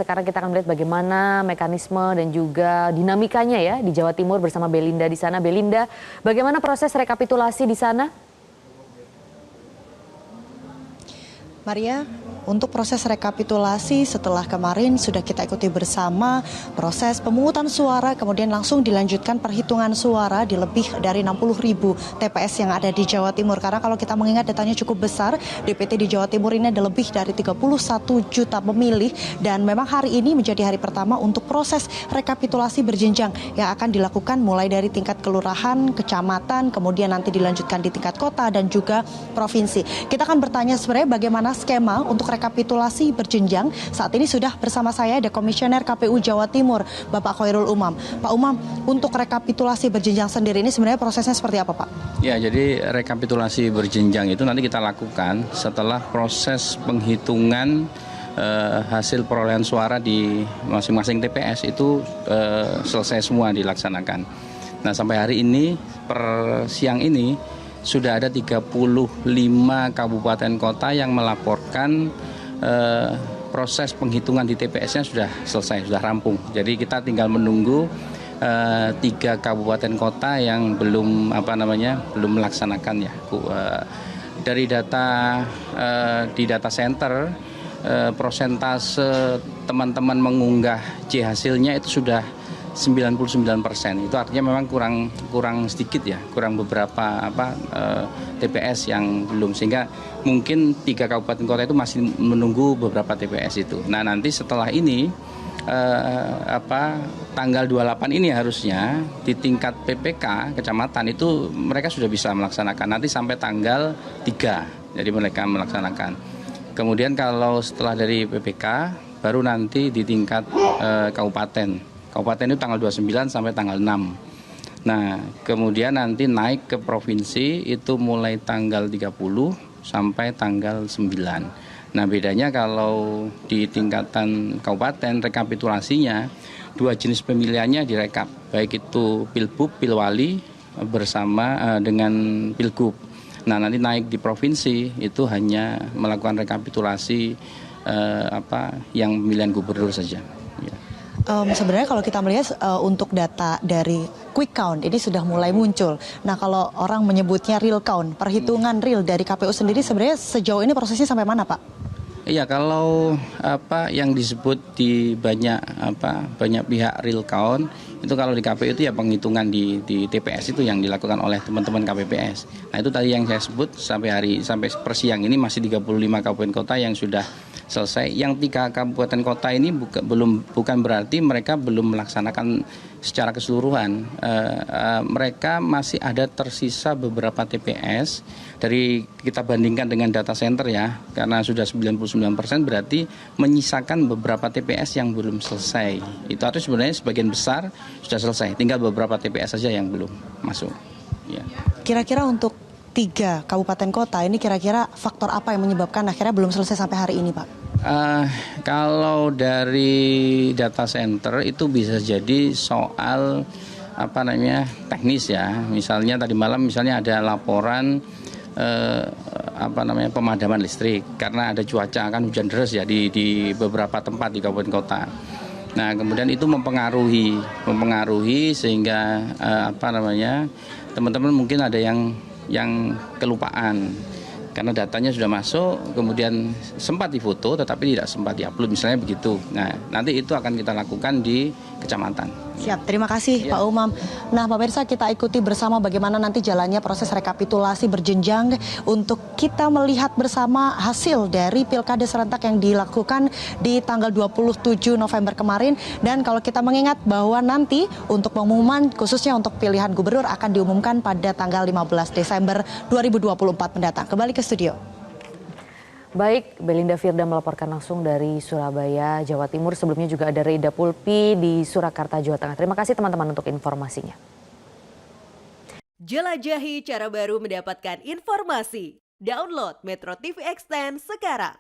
Sekarang kita akan melihat bagaimana mekanisme dan juga dinamikanya ya di Jawa Timur bersama Belinda di sana. Belinda, bagaimana proses rekapitulasi di sana? Maria, untuk proses rekapitulasi setelah kemarin sudah kita ikuti bersama proses pemungutan suara, kemudian langsung dilanjutkan perhitungan suara di lebih dari 60.000 TPS yang ada di Jawa Timur. Karena kalau kita mengingat datanya cukup besar, DPT di Jawa Timur ini ada lebih dari 31 juta pemilih dan memang hari ini menjadi hari pertama untuk proses rekapitulasi berjenjang yang akan dilakukan mulai dari tingkat kelurahan, kecamatan, kemudian nanti dilanjutkan di tingkat kota dan juga provinsi. Kita akan bertanya sebenarnya bagaimana skema untuk rekapitulasi berjenjang. Saat ini sudah bersama saya ada Komisioner KPU Jawa Timur, Bapak Khairul Umam. Pak Umam, untuk rekapitulasi berjenjang sendiri ini sebenarnya prosesnya seperti apa, Pak? Ya, jadi rekapitulasi berjenjang itu nanti kita lakukan setelah proses penghitungan hasil perolehan suara di masing-masing TPS itu selesai semua dilaksanakan. Nah, sampai hari ini, per siang ini, sudah ada 35 kabupaten kota yang melaporkan proses penghitungan di TPS-nya sudah selesai, sudah rampung. Jadi kita tinggal menunggu 3 kabupaten kota yang belum belum melaksanakan ya. Dari data di data center, prosentase teman-teman mengunggah C hasilnya itu sudah 99%. Itu artinya memang kurang sedikit ya, kurang beberapa TPS yang belum, sehingga mungkin 3 kabupaten kota itu masih menunggu beberapa TPS itu. Nah, nanti setelah ini tanggal 28 ini harusnya di tingkat PPK kecamatan itu mereka sudah bisa melaksanakan nanti sampai tanggal 3. Jadi mereka melaksanakan. Kemudian kalau setelah dari PPK baru nanti di tingkat kabupaten. Kabupaten itu tanggal 29 sampai tanggal 6. Nah, kemudian nanti naik ke provinsi itu mulai tanggal 30 sampai tanggal 9. Nah, bedanya kalau di tingkatan kabupaten rekapitulasinya 2 jenis pemilihannya direkap, baik itu Pilbub, Pilwali bersama dengan Pilgub. Nah, nanti naik di provinsi itu hanya melakukan rekapitulasi yang pemilihan gubernur saja. Ya. Sebenarnya kalau kita melihat untuk data dari quick count ini sudah mulai muncul. Nah, kalau orang menyebutnya real count, perhitungan real dari KPU sendiri sebenarnya sejauh ini prosesnya sampai mana, Pak? Iya, kalau yang disebut di banyak pihak real count itu kalau di KPU itu ya penghitungan di TPS itu yang dilakukan oleh teman-teman KPPS. Nah, itu tadi yang saya sebut sampai persiang ini masih 35 kabupaten kota yang sudah selesai. Yang 3 kabupaten kota ini bukan berarti mereka belum melaksanakan secara keseluruhan. Mereka masih ada tersisa beberapa TPS dari kita bandingkan dengan data center ya, karena sudah 99% berarti menyisakan beberapa TPS yang belum selesai. Itu artinya sebenarnya sebagian besar sudah selesai, tinggal beberapa TPS saja yang belum masuk. Ya. Kira-kira untuk 3 kabupaten kota ini kira-kira faktor apa yang menyebabkan akhirnya belum selesai sampai hari ini, Pak? Kalau dari data center itu bisa jadi soal teknis ya. Misalnya tadi malam ada laporan pemadaman listrik karena ada cuaca kan hujan deras ya di beberapa tempat di kabupaten kota. Nah, kemudian itu mempengaruhi sehingga teman-teman mungkin ada yang kelupaan. Karena datanya sudah masuk, kemudian sempat difoto tetapi tidak sempat diupload, misalnya begitu. Nah, nanti itu akan kita lakukan di kecamatan. Siap, terima kasih Pak Umam. Nah, Pak Pemirsa, kita ikuti bersama bagaimana nanti jalannya proses rekapitulasi berjenjang untuk kita melihat bersama hasil dari Pilkada serentak yang dilakukan di tanggal 27 November kemarin. Dan kalau kita mengingat bahwa nanti untuk pengumuman khususnya untuk pilihan gubernur akan diumumkan pada tanggal 15 Desember 2024 mendatang. Kembali ke studio. Baik, Belinda Firda melaporkan langsung dari Surabaya, Jawa Timur. Sebelumnya juga ada Rida Pulpi di Surakarta, Jawa Tengah. Terima kasih teman-teman untuk informasinya. Jelajahi cara baru mendapatkan informasi. Download Metro TV Extend sekarang.